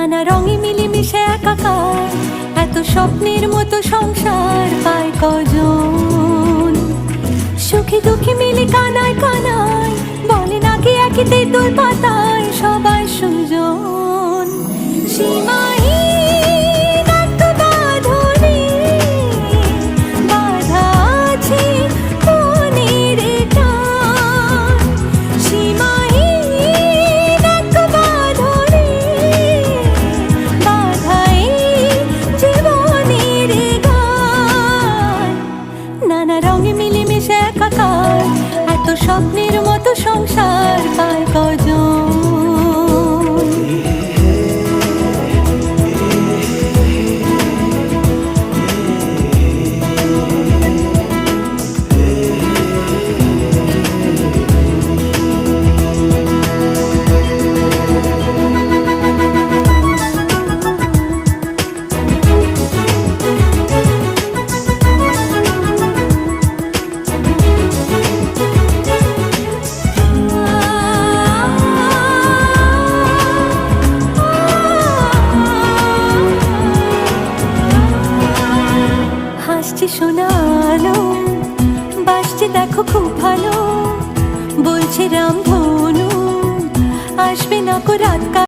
নানা রঙে মিলেমিশে একাকার, এত স্বপ্নের মতো সংসার পায় কজন। সুখে দুঃখে মিলে কানায় কানায়, বলে নাকি একই তেঁতুল পাতায় সবাই সুজন। সীমাহীন এক বাঁধনে বাঁধা আছে মনের টান, সীমাহীন এক বাঁধনে বাঁধা এই জীবনের গান। নানা রঙে মিলেমিশে একাকার, এত স্বপ্নের মতো সংসার পায় কজন। হাসছে শোনালো, বাসছে দেখো খুব ভালো, বলছে রামধনু আসবে না কো রাত।